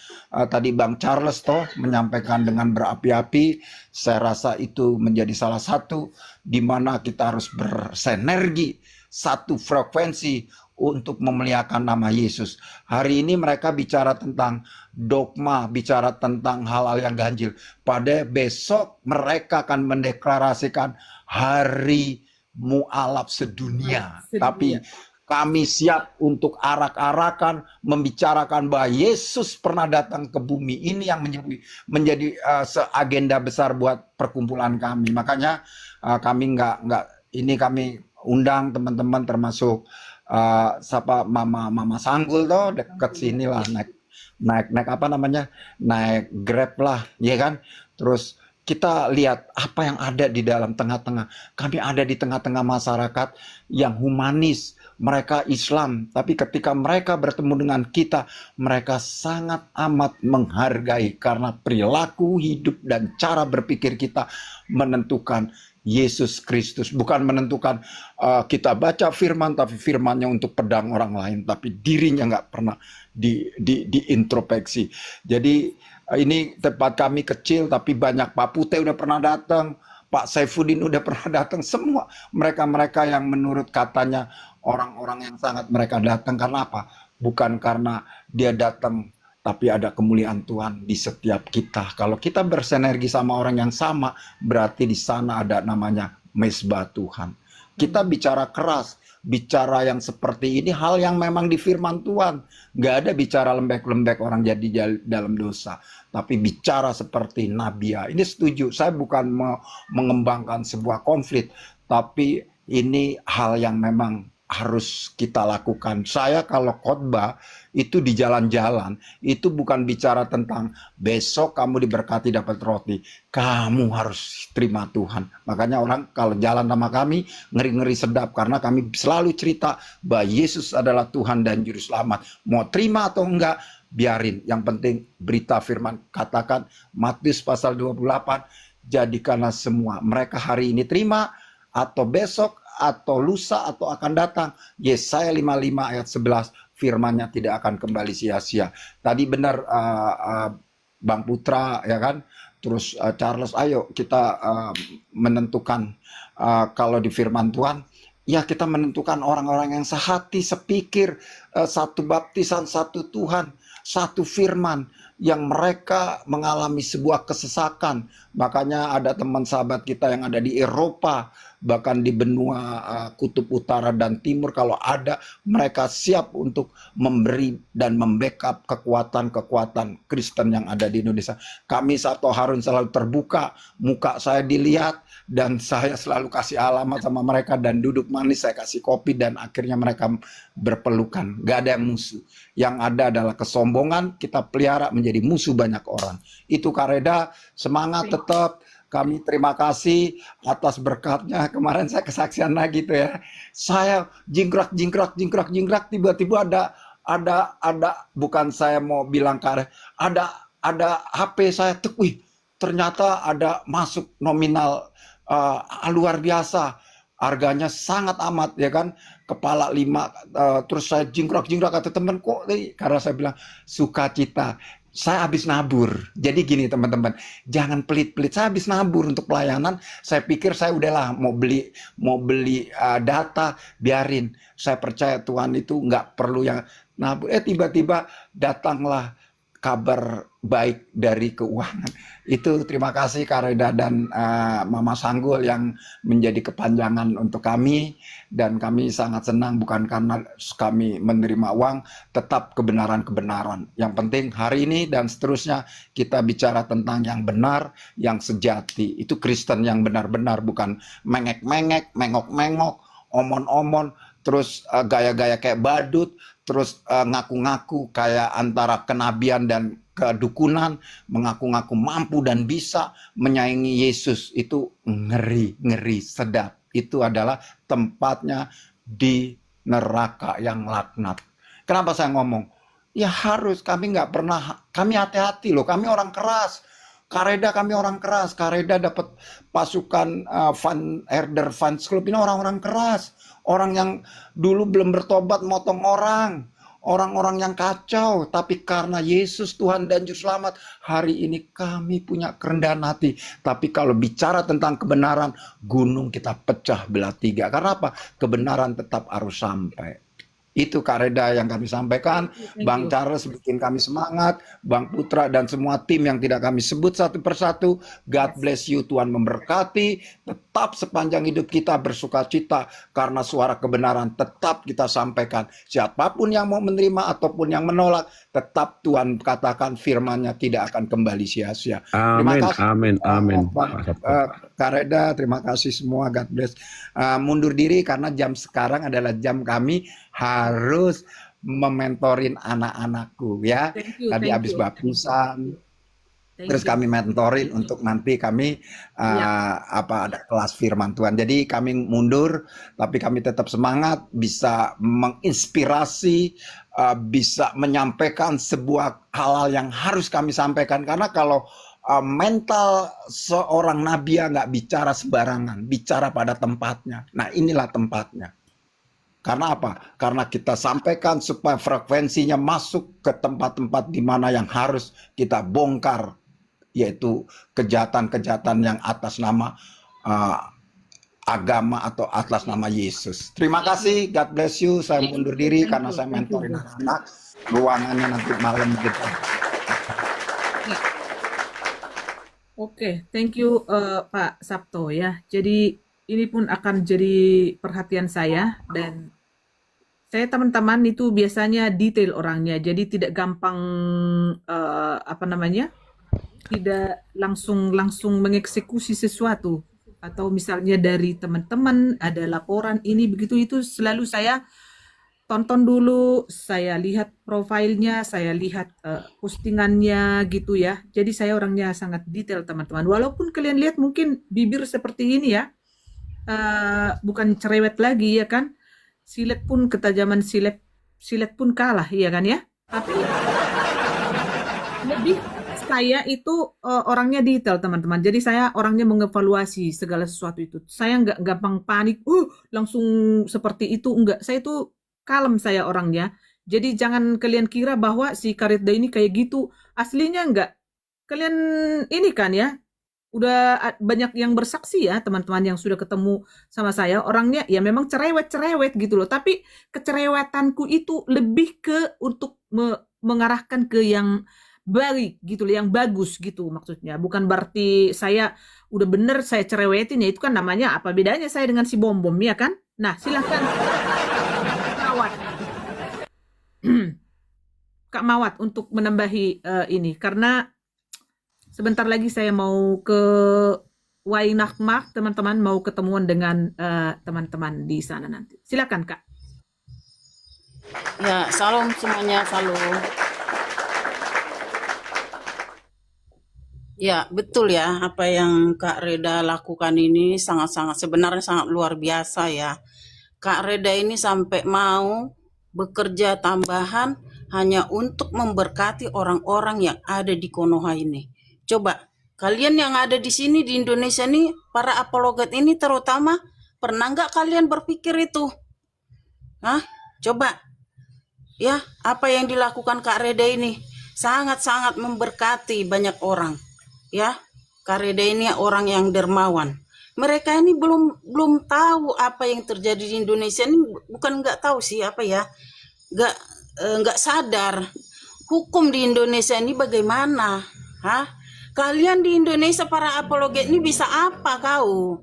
tadi Bang Charles toh menyampaikan dengan berapi-api. Saya rasa itu menjadi salah satu di mana kita harus bersinergi satu frekuensi untuk memuliakan nama Yesus. Hari ini mereka bicara tentang dogma, bicara tentang hal-hal yang ganjil. Pada besok mereka akan mendeklarasikan hari mualaf sedunia. Tapi kami siap untuk arak-arakan membicarakan bahwa Yesus pernah datang ke bumi. Ini yang menjadi agenda besar buat perkumpulan kami. Makanya kami kami undang teman-teman termasuk siapa Mama Sanggul toh dekat sini lah naik apa namanya naik Grab lah ya kan. Terus kita lihat apa yang ada di dalam tengah-tengah. Kami ada di tengah-tengah masyarakat yang humanis. Mereka Islam. Tapi ketika mereka bertemu dengan kita, mereka sangat amat menghargai. Karena perilaku hidup dan cara berpikir kita menentukan Yesus Kristus. Bukan menentukan kita baca firman, tapi firmannya untuk pedang orang lain. Tapi dirinya nggak pernah diintrospeksi. Jadi ini tempat kami kecil tapi banyak. Pak Pute udah pernah datang, Pak Saifuddin udah pernah datang, semua mereka-mereka yang menurut katanya orang-orang yang sangat mereka datang. Karena apa? Bukan karena dia datang tapi ada kemuliaan Tuhan di setiap kita. Kalau kita bersinergi sama orang yang sama, berarti di sana ada namanya mesbah Tuhan. Kita bicara keras, bicara yang seperti ini hal yang memang di firman Tuhan. Gak ada bicara lembek-lembek orang jadi dalam dosa. Tapi bicara seperti Nabia. Ini setuju. Saya bukan mengembangkan sebuah konflik. Tapi ini hal yang memang harus kita lakukan. Saya kalau khotbah itu di jalan-jalan, itu bukan bicara tentang besok kamu diberkati dapat roti. Kamu harus terima Tuhan. Makanya orang kalau jalan sama kami ngeri-ngeri sedap karena kami selalu cerita bahwa Yesus adalah Tuhan dan Juru Selamat. Mau terima atau enggak, biarin. Yang penting berita firman. Katakan Matius pasal 28, jadikanlah semua. Mereka hari ini terima atau besok atau lusa atau akan datang. Yesaya 55 ayat 11 firman-Nya tidak akan kembali sia-sia. Tadi benar Bang Putra ya kan. Terus Charles, ayo kita menentukan kalau di firman Tuhan ya kita menentukan orang-orang yang sehati, sepikir, satu baptisan, satu Tuhan, satu firman yang mereka mengalami sebuah kesesakan. Makanya ada teman sahabat kita yang ada di Eropa, bahkan di benua kutub utara dan timur, kalau ada mereka siap untuk memberi dan membackup kekuatan-kekuatan Kristen yang ada di Indonesia. Kami Sato Harun selalu terbuka, muka saya dilihat dan saya selalu kasih alamat sama mereka dan duduk manis, saya kasih kopi dan akhirnya mereka berpelukan. Gak ada yang musuh. Yang ada adalah kesombongan, kita pelihara menjadi musuh banyak orang. Itu Kareda, semangat tetap. Kami terima kasih atas berkatnya. Kemarin saya kesaksian lagi tuh ya. Saya jingkrak, tiba-tiba ada bukan saya mau bilang ada HP saya tuh, wih, ternyata ada masuk nominal luar biasa. harganya sangat amat ya kan, kepala 5, terus saya jingkrak-jingkrak kata teman kok, karena saya bilang sukacita. Saya habis nabur. Jadi gini teman-teman, jangan pelit-pelit. Saya habis nabur untuk pelayanan. Saya pikir saya udahlah mau beli data, biarin. Saya percaya Tuhan itu nggak perlu yang nabur. Tiba-tiba datanglah kabar baik dari keuangan. Itu terima kasih Kak Reda dan Mama Sanggul yang menjadi kepanjangan untuk kami, dan kami sangat senang bukan karena kami menerima uang, tetap kebenaran-kebenaran. Yang penting hari ini dan seterusnya kita bicara tentang yang benar, yang sejati. Itu Kristen yang benar-benar, bukan mengek-mengek, mengok-mengok, omon-omon, terus gaya-gaya kayak badut, terus ngaku-ngaku kayak antara kenabian dan kedukunan, mengaku-ngaku mampu dan bisa menyaingi Yesus. Itu ngeri sedap. Itu adalah tempatnya di neraka yang laknat. Kenapa saya ngomong? Ya harus, kami nggak pernah, kami hati-hati loh, kami orang keras. Kareda kami orang keras. Kareda dapat pasukan Herder Fans Club, ini orang-orang keras. Orang yang dulu belum bertobat motong orang. Orang-orang yang kacau, tapi karena Yesus Tuhan dan Juru Selamat, hari ini kami punya kerendahan hati. Tapi kalau bicara tentang kebenaran, gunung kita pecah belah 3. Karena apa? Kebenaran tetap harus sampai. Itu Kak Reda yang kami sampaikan. Bang Charles bikin kami semangat, Bang Putra dan semua tim yang tidak kami sebut satu persatu. God bless you, Tuhan memberkati. Tetap sepanjang hidup kita bersukacita karena suara kebenaran tetap kita sampaikan. Siapapun yang mau menerima ataupun yang menolak, tetap Tuhan katakan firman-Nya tidak akan kembali sia-sia. Terima Amin, kasih. amin, amin. Kak Reda, terima kasih semua. God bless. Mundur diri karena jam sekarang adalah jam kami harus mementorin anak-anakku ya. Tadi habis baptisan, terus kami mentorin untuk nanti kami ada kelas firman Tuhan. Jadi kami mundur, tapi kami tetap semangat, bisa menginspirasi, bisa menyampaikan sebuah hal-hal yang harus kami sampaikan. Karena kalau mental seorang nabi nggak bicara sembarangan, bicara pada tempatnya. Nah inilah tempatnya. Karena apa? Karena kita sampaikan supaya frekuensinya masuk ke tempat-tempat di mana yang harus kita bongkar, yaitu kejahatan-kejahatan yang atas nama agama atau atas nama Yesus. Terima kasih, God bless you. Saya mundur diri karena saya mentorin anak-anak. Ruangannya nanti malam gitu. Oke, thank you Pak Sabto ya. Jadi ini pun akan jadi perhatian saya, dan saya teman-teman itu biasanya detail orangnya, jadi tidak gampang tidak langsung mengeksekusi sesuatu. Atau misalnya dari teman-teman ada laporan ini begitu, itu selalu saya tonton dulu, saya lihat profilnya, saya lihat postingannya gitu ya. Jadi saya orangnya sangat detail teman-teman. Walaupun kalian lihat mungkin bibir seperti ini ya, bukan cerewet lagi ya kan. Silet pun, ketajaman silet pun kalah ya kan ya. Tapi lebih saya itu orangnya detail teman-teman. Jadi saya orangnya mengevaluasi segala sesuatu itu. Saya nggak gampang panik, langsung seperti itu, enggak. Saya itu kalem saya orangnya. Jadi jangan kalian kira bahwa si Kareda ini kayak gitu. Aslinya enggak. Kalian ini kan ya, udah banyak yang bersaksi ya teman-teman yang sudah ketemu sama saya. Orangnya ya memang cerewet-cerewet gitu loh. Tapi kecerewetanku itu lebih ke untuk mengarahkan ke yang baik gitu loh, yang bagus gitu maksudnya. Bukan berarti saya udah bener saya cerewetin ya, itu kan namanya apa bedanya saya dengan si Bom Bom ya kan. Nah silahkan Kak Mawat untuk menambahi ini, karena sebentar lagi saya mau ke Wainakmak teman-teman, mau ketemuan dengan teman-teman di sana nanti. Silakan Kak. Ya, salam semuanya, salam. Ya, betul ya, apa yang Kak Reda lakukan ini sangat-sangat, sebenarnya sangat luar biasa ya. Kak Reda ini sampai mau bekerja tambahan hanya untuk memberkati orang-orang yang ada di Konoha ini. Coba, kalian yang ada di sini di Indonesia nih, para apologet ini terutama, Pernah nggak kalian berpikir itu? Hah? Coba. Ya, apa yang dilakukan Kak Reda ini sangat-sangat memberkati banyak orang. Ya, Kak Reda ini orang yang dermawan. Mereka ini belum tahu apa yang terjadi di Indonesia ini, bukan nggak tahu sih apa ya, nggak sadar hukum di Indonesia ini bagaimana. Hah? Kalian di Indonesia para apologet ini bisa apa kau?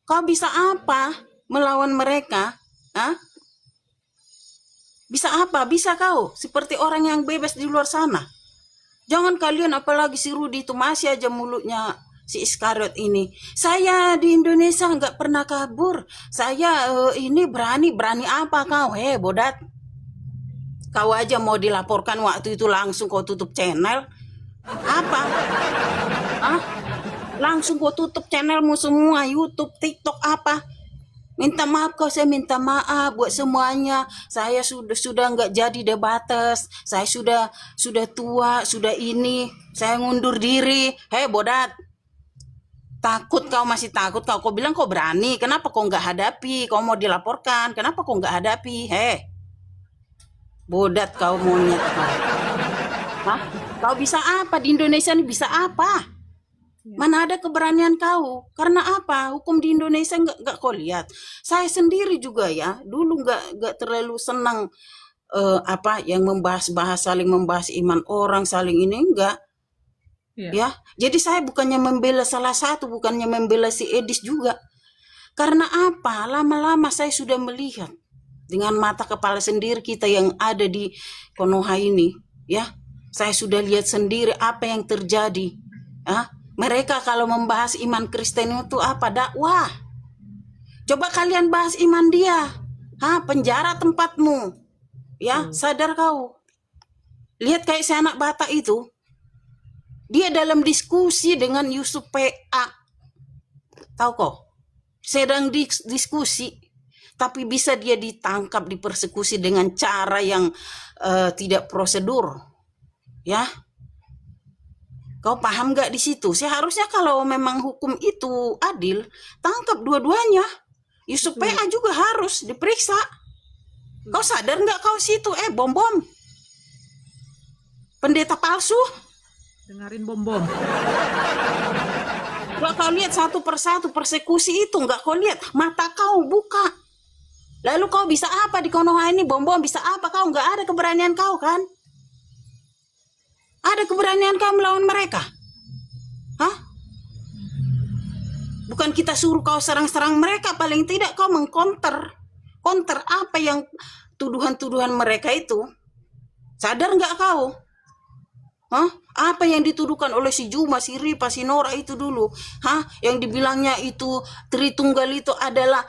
Kau bisa apa melawan mereka? Hah? Bisa apa? Bisa kau seperti orang yang bebas di luar sana. Jangan kalian, apalagi si Rudi itu masih aja mulutnya si Iskariot ini. Saya di Indonesia nggak pernah kabur. Saya ini berani apa kau? Bodat. Kau aja mau dilaporkan waktu itu langsung kau tutup channel. Apa? Hah? Langsung kau tutup channelmu semua, YouTube, TikTok apa? Minta maaf kau, saya minta maaf buat semuanya. Saya sudah nggak jadi debates. Saya sudah tua, sudah ini. Saya ngundur diri. Bodat. Takut kau, masih takut kau bilang kau berani. Kenapa kau nggak hadapi? Kau mau dilaporkan. Kenapa kau nggak hadapi? Bodat kau, monyet kau. Hah? Kau bisa apa? Di Indonesia ini bisa apa? Mana ada keberanian kau? Karena apa? Hukum di Indonesia nggak kau lihat. Saya sendiri juga ya, dulu nggak terlalu senang apa yang saling membahas iman orang, saling ini enggak. Ya, jadi saya bukannya membela salah satu, bukannya membela si Edis juga. Karena apa? Lama-lama saya sudah melihat dengan mata kepala sendiri kita yang ada di Konoha ini, ya. Saya sudah lihat sendiri apa yang terjadi. Mereka kalau membahas iman Kristen itu apa? Dakwah. Coba kalian bahas iman dia. Penjara tempatmu. Ya, sadar kau. Lihat kayak si anak Batak itu. Dia dalam diskusi dengan Yusuf PA. Tahu kok? Sedang diskusi. Tapi bisa dia ditangkap, dipersekusi dengan cara yang tidak prosedur. Ya. Kau paham gak di situ? Seharusnya kalau memang hukum itu adil, tangkap dua-duanya. Yusuf PA juga harus diperiksa. Kau sadar gak kau situ? Bom-bom. Pendeta palsu. Dengarin bom-bom. Kalau kau lihat satu persatu persekusi itu, nggak kau lihat, mata kau buka. Lalu kau bisa apa di Konoha ini? Bom-bom bisa apa? Kau nggak ada keberanian kau kan? Ada keberanian kau melawan mereka? Bukan kita suruh kau serang-serang mereka, paling tidak kau mengkonter. Konter apa yang tuduhan-tuduhan mereka itu? Sadar nggak kau? Apa yang dituduhkan oleh si Juma, si Ripa, si Nora itu dulu? Yang dibilangnya itu Tritunggal itu adalah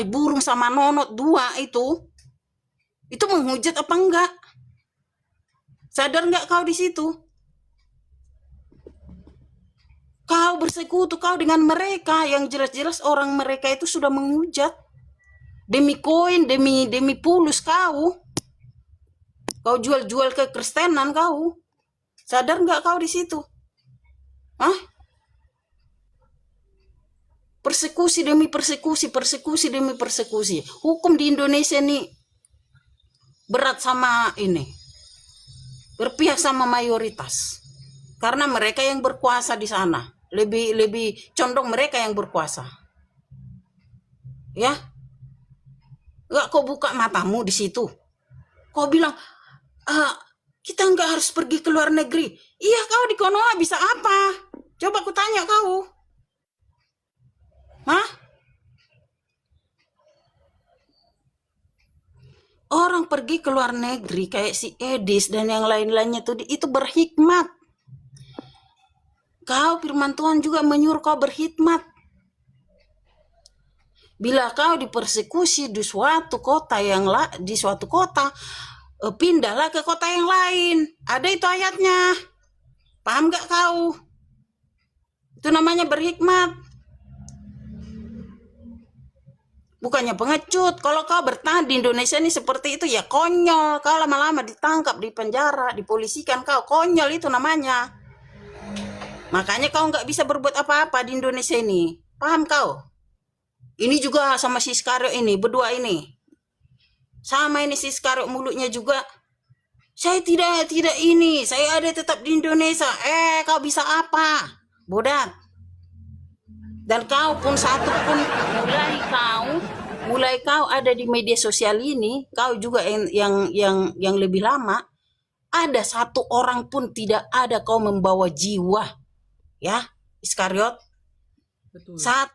burung sama nonot dua itu menghujat apa enggak? Sadar enggak kau di situ? Kau bersekutu kau dengan mereka yang jelas-jelas orang mereka itu sudah menghujat demi koin, demi pulus kau. Kau jual-jual ke Kristenan kau. Sadar enggak kau di situ? Persekusi demi persekusi, persekusi demi persekusi. Hukum di Indonesia ini berat sama ini. Berpihak sama mayoritas. Karena mereka yang berkuasa di sana. Lebih condong mereka yang berkuasa. Ya. Enggak kau buka matamu di situ. Kau bilang, kita enggak harus pergi ke luar negeri. Iya, kau di Konoha bisa apa? Coba aku tanya kau. Orang pergi ke luar negeri kayak si Edis dan yang lain-lainnya itu berhikmat. Kau firman Tuhan juga menyuruh kau berhikmat. Bila kau dipersekusi di suatu kota pindahlah ke kota yang lain. Ada itu ayatnya. Paham gak kau? Itu namanya berhikmat. Bukannya pengecut. Kalau kau bertahan di Indonesia ini seperti itu ya konyol. Kau lama-lama ditangkap, di penjara, dipolisikan kau. Konyol itu namanya. Makanya kau nggak bisa berbuat apa-apa di Indonesia ini. Paham kau? Ini juga sama si Iskariot ini, berdua ini. Sama ini si Iskariot mulutnya juga. Saya tidak ini, saya ada tetap di Indonesia. Kau bisa apa? Bodat. Dan kau pun satu pun mulai kau ada di media sosial ini, kau juga yang lebih lama, ada satu orang pun tidak ada kau membawa jiwa, ya Iskariot. Betul. Saat